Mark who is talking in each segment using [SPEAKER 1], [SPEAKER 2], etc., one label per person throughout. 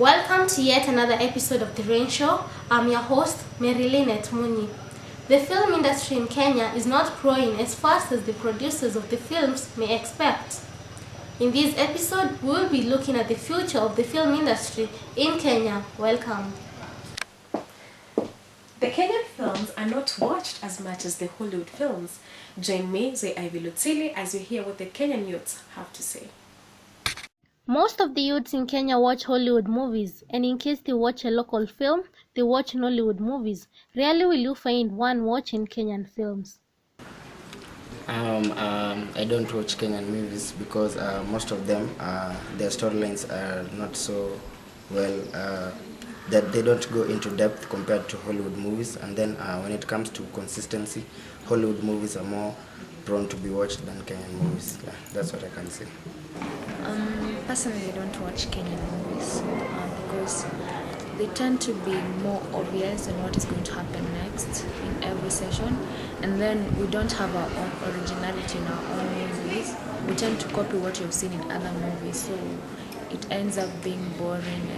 [SPEAKER 1] Welcome to yet another episode of TheReign Show. I'm your host, Marilyn Etmuni. The film industry in Kenya is not growing as fast as the producers of the films may expect. In this episode, we'll be looking at the future of the film industry in Kenya. Welcome.
[SPEAKER 2] The Kenyan films are not watched as much as the Hollywood films. Join me, TheReign, as you hear what the Kenyan youths have to say.
[SPEAKER 1] Most of the youths in Kenya watch Hollywood movies, and in case they watch a local film, they watch Nollywood movies. Rarely will you find one watching Kenyan films.
[SPEAKER 3] I don't watch Kenyan movies because most of them, their storylines are not so well, that they don't go into depth compared to Hollywood movies. And then when it comes to consistency, Hollywood movies are more prone to be watched than Kenyan movies. Yeah, that's what I can say.
[SPEAKER 4] Personally, I don't watch Kenyan movies because they tend to be more obvious on what is going to happen next in every session, and then we don't have our own originality in our own movies. We tend to copy what you've seen in other movies, so it ends up being boring.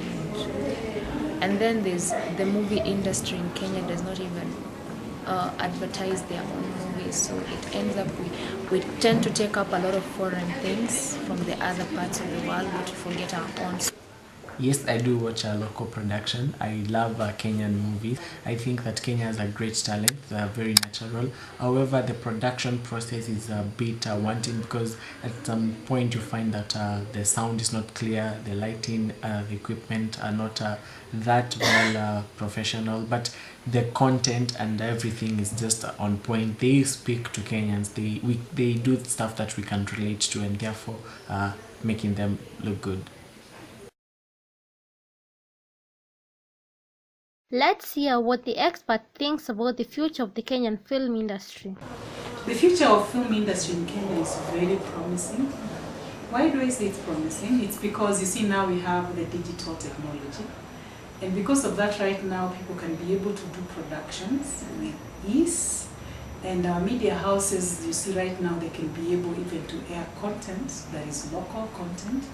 [SPEAKER 4] And then there's the movie industry in Kenya does not even advertise their own movies, so it ends up we tend to take up a lot of foreign things from the other parts of the world, but we forget our own.
[SPEAKER 5] Yes, I do watch a local production. I love Kenyan movies. I think that Kenya has a great talent. They are very natural. However, the production process is a bit wanting because at some point you find that the sound is not clear, the lighting, the equipment are not that well professional, but the content and everything is just on point. They speak to Kenyans. They do stuff that we can relate to, and therefore making them look good.
[SPEAKER 1] Let's hear what the expert thinks about the future of the Kenyan film industry.
[SPEAKER 6] The future of film industry in Kenya is very promising. Why do I say it's promising? It's because you see now we have the digital technology. And because of that right now people can be able to do productions with ease. And our media houses, you see right now, they can be able even to air content that is local content,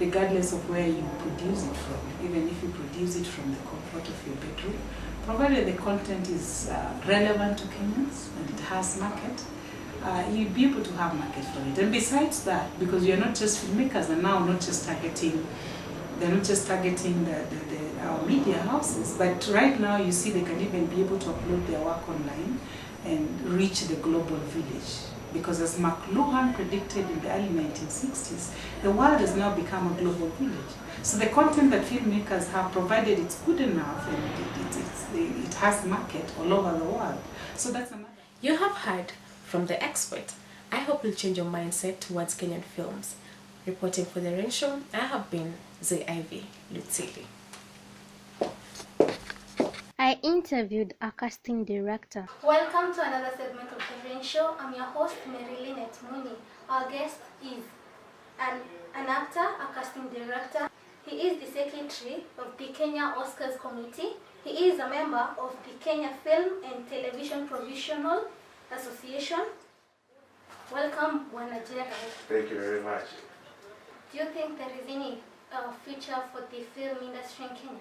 [SPEAKER 6] regardless of where you produce it from, even if you produce it from the comfort of your bedroom, provided the content is relevant to Kenyans and it has market, you'll be able to have market for it. And besides that, because you're not just filmmakers are now not just targeting, they're not just targeting our media houses, but right now you see they can even be able to upload their work online and reach the global village. Because as McLuhan predicted in the early 1960s, the world has now become a global village. So the content that filmmakers have, provided it's good enough and it has market all over the world. So that's another.
[SPEAKER 2] You have heard from the expert. I hope you'll change your mindset towards Kenyan films. Reporting for TheReign Show, I have been Ivy Lutsili.
[SPEAKER 1] I interviewed a casting director. Welcome to another segment of TheReign Show. I'm your host, Marilyn Etmuni. Our guest is an actor, a casting director. He is the secretary of the Kenya Oscars Committee. He is a member of the Kenya Film and Television Provisional Association. Welcome, Wanajera.
[SPEAKER 7] Thank you very much.
[SPEAKER 1] Do you think there is any future for the film industry in Kenya?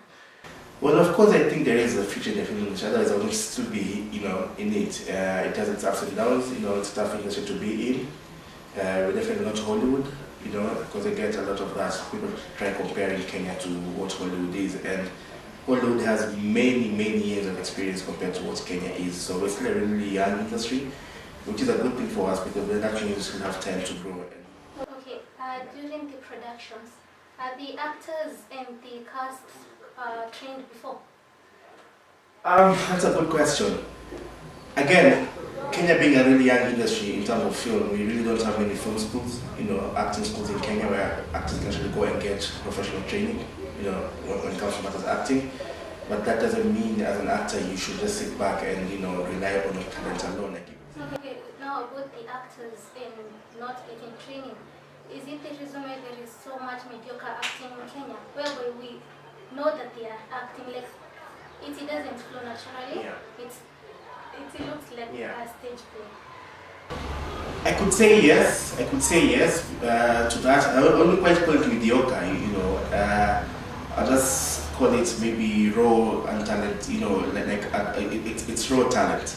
[SPEAKER 7] Well, of course, I think there is a future in the film industry. Otherwise, I would still be, in it. It has its ups and downs. It's a tough industry to be in. We're definitely not Hollywood, because I get a lot of that. People try comparing Kenya to what Hollywood is, and Hollywood has many, many years of experience compared to what Kenya is. So we're still a really young industry, which is a good thing for us because the actually still have time to grow.
[SPEAKER 1] Okay, during the productions, are the actors and the cast trained before?
[SPEAKER 7] That's a good question. Again, Kenya being a really young industry in terms of film, we really don't have many film schools, acting schools in Kenya where actors can actually go and get professional training, when it comes to matters acting. But that doesn't mean as an actor you should just sit back and, rely on your talent alone.
[SPEAKER 1] Okay, now about the actors and not getting training. Is it the reason why there is so much mediocre acting in Kenya, whereby we know that they are acting like it doesn't flow naturally?
[SPEAKER 7] Yeah.
[SPEAKER 1] It looks like a stage play.
[SPEAKER 7] I could say yes. To that. I only quite call it mediocre. I just call it maybe raw and talent, it's raw talent,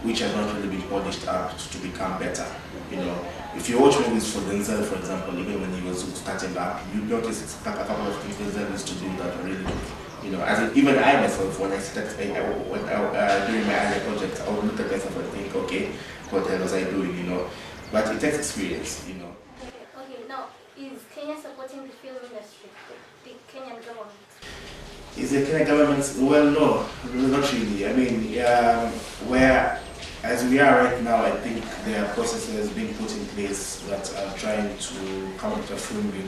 [SPEAKER 7] which has not really been polished up to become better. You know, if you watch movies for Denzel, for example, even when he was starting up, you notice a couple of things Denzel used to do that were really good. You know, as in, even I myself, when I started, during my other project, I would look at myself and think, okay, what the hell was I doing, you know? But it takes experience, you know.
[SPEAKER 1] Okay, now, is Kenya supporting the film industry, the Kenyan government?
[SPEAKER 7] Is the Kenya government, well, no, not really. I mean, where, as we are right now, I think there are processes being put in place that are trying to come up with a film bill,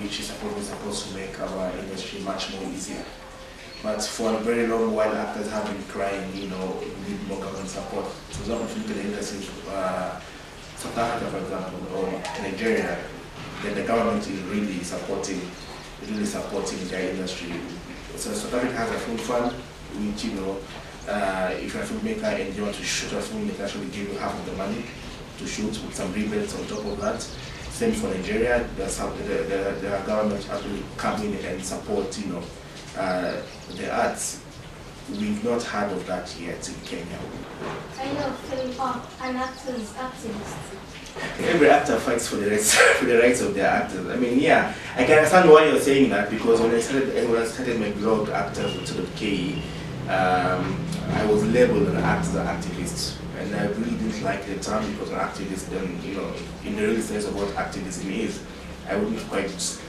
[SPEAKER 7] which is supposed to make our industry much more easier. But for a very long while, actors have been crying, you know, we need more government support. For example, if you look at the industry, South Africa, for example, or Nigeria, then the government is really supporting their industry. So South Africa has a film fund, which, you know, if you're a filmmaker and you want to shoot a film, they can actually give you half of the money to shoot with some rebates on top of that. Same for Nigeria, the government actually come in and support, you know, the arts. We've not heard of that yet in Kenya.
[SPEAKER 1] I know film an actor's activist.
[SPEAKER 7] Every actor fights for the rights for the rights of their actors. I mean, yeah, I can understand why you're saying that, because when I started my blog, actors.ke, I was labeled an actor activist, and I really didn't like the term, because an activist, then, you know, in the real sense of what activism is, I wouldn't quite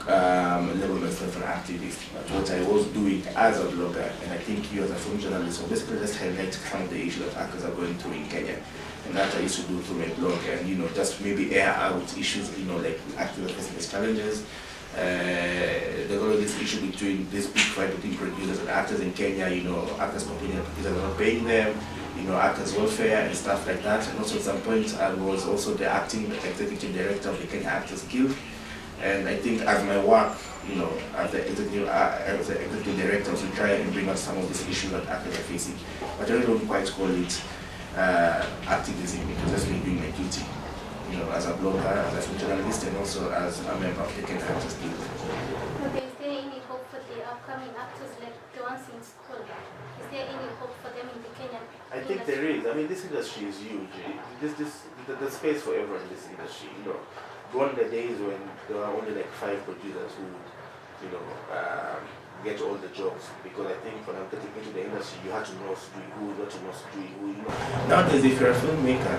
[SPEAKER 7] label myself an activist. But what I was doing as a blogger, and I think you as a film journalist, so basically just highlight some of the issues that actors are going through in Kenya. And that I used to do through my blog, and, you know, just maybe air out issues, you know, like actors are facing these challenges. There's always this issue between this big fight between producers and actors in Kenya, you know, actors complaining that producers are not paying them, you know, actors' welfare and stuff like that. And also at some point I was also the acting executive director of the Kenya Actors Guild. And I think as my work, you know, as the executive director, to try and bring out some of these issues that actors are facing. But I really don't quite call it activism, because that's me doing my duty, you know, as a blogger, as a journalist, and also as a member of the Kenya Actors Guild.
[SPEAKER 1] Okay, is there any hope for the upcoming actors, like the ones in school? Is there any hope for them in the Kenyan
[SPEAKER 7] I think there is. I mean, this industry is huge. There's space for everyone in this industry, you know. Gone the days when there were only like 5 producers who would, you know, get all the jobs, because I think when I'm getting into the industry, you have to know who, not to know who, you know. Nowadays, if you're a filmmaker,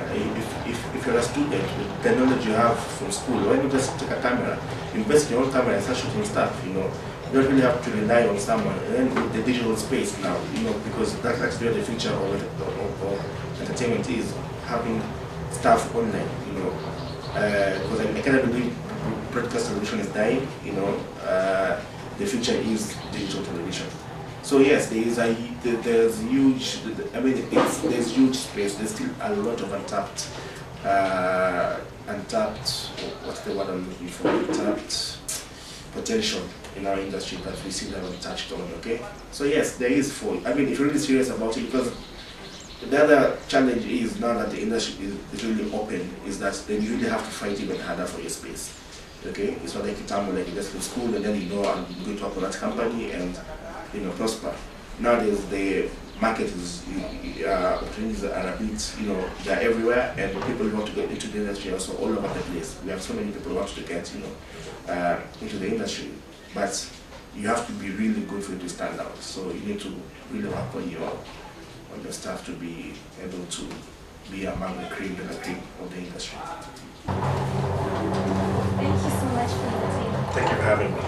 [SPEAKER 7] if you're a student with the knowledge you have from school, why not just take a camera, invest in your own camera and start shooting stuff, you know. You don't really have to rely on someone. And then with the digital space now, you know, because that's where the future of entertainment is, having stuff online, you know. Because I cannot believe broadcast television is dying, you know. The future is digital television. So yes, there's huge. I mean, there's huge space. There's still a lot of untapped. What's the word I'm looking for? Untapped potential in our industry that we still haven't touched on. Okay. So yes, there is for. I mean, if you're really serious about it, because the other challenge is, now that the industry is really open, is that then you really have to fight even harder for your space. Okay, it's not like a time like you just leave school and then you know I'm going to work for that company and, you know, prosper. Nowadays the market is opportunities are a bit, you know, they're everywhere, and people who want to get into the industry are also all over the place. We have so many people who want to get, you know, into the industry, but you have to be really good for it to stand out. So you need to really work on your staff to be able to be among the cream of the industry.
[SPEAKER 1] Thank you so much for your time.
[SPEAKER 7] Thank you for having me.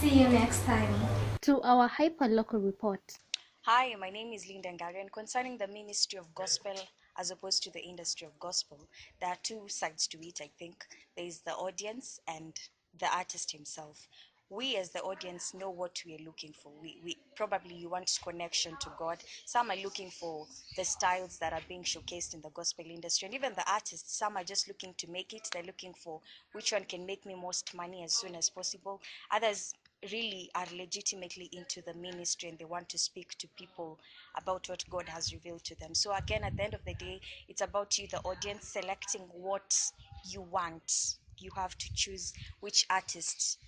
[SPEAKER 1] See you next time. To our hyper-local report.
[SPEAKER 8] Hi, my name is Linda Ngarian. Concerning the ministry of gospel as opposed to the industry of gospel, there are 2 sides to it, I think. There is the audience and the artist himself. We as the audience know what we are looking for. We probably, you want connection to God. Some are looking for the styles that are being showcased in the gospel industry, and even the artists, some are just looking to make it. They're looking for which one can make me most money as soon as possible. Others really are legitimately into the ministry, and they want to speak to people about what God has revealed to them. So again, at the end of the day, it's about you, the audience, selecting what you want. You have to choose which artist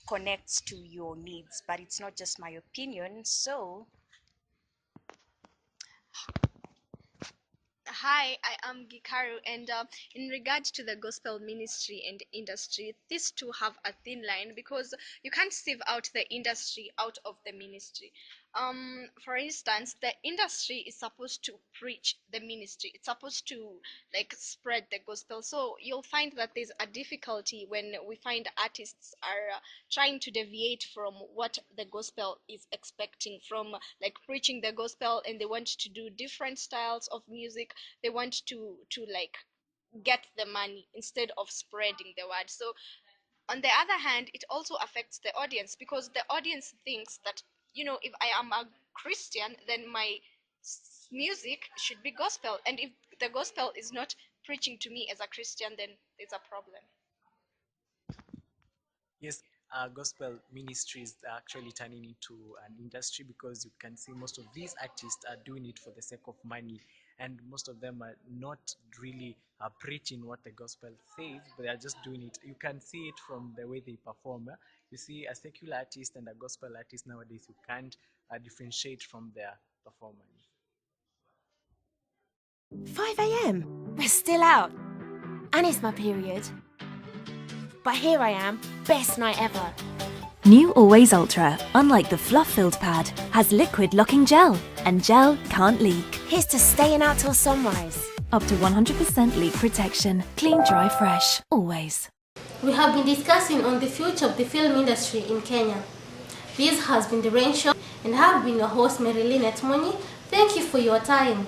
[SPEAKER 8] connects to your needs. But it's not just my opinion. So
[SPEAKER 9] hi, I am Gikaru, and in regards to the gospel ministry and industry, these two have a thin line because you can't sieve out the industry out of the ministry. For instance, the industry is supposed to preach the ministry. It's supposed to like spread the gospel. So you'll find that there's a difficulty when we find artists are trying to deviate from what the gospel is expecting from like preaching the gospel, and they want to do different styles of music. They want to like get the money instead of spreading the word. So on the other hand, it also affects the audience because the audience thinks that, if I am a Christian, then my music should be gospel, and if the gospel is not preaching to me as a Christian, then there's a problem.
[SPEAKER 5] Yes, gospel ministry is actually turning into an industry because you can see most of these artists are doing it for the sake of money, and most of them are not really preaching what the gospel says, but they are just doing it. You can see it from the way they perform. You see a secular artist and a gospel artist nowadays, you can't differentiate from their performance.
[SPEAKER 10] 5 a.m. We're still out. And it's my period. But here I am, best night ever.
[SPEAKER 11] New Always Ultra, unlike the fluff-filled pad, has liquid locking gel, and gel can't leak.
[SPEAKER 10] Here's to staying out till sunrise.
[SPEAKER 11] Up to 100% leak protection. Clean, dry, fresh. Always.
[SPEAKER 1] We have been discussing on the future of the film industry in Kenya. This has been The Rain Show, and I have been your host, Marilyn Etmoni. Thank you for your time.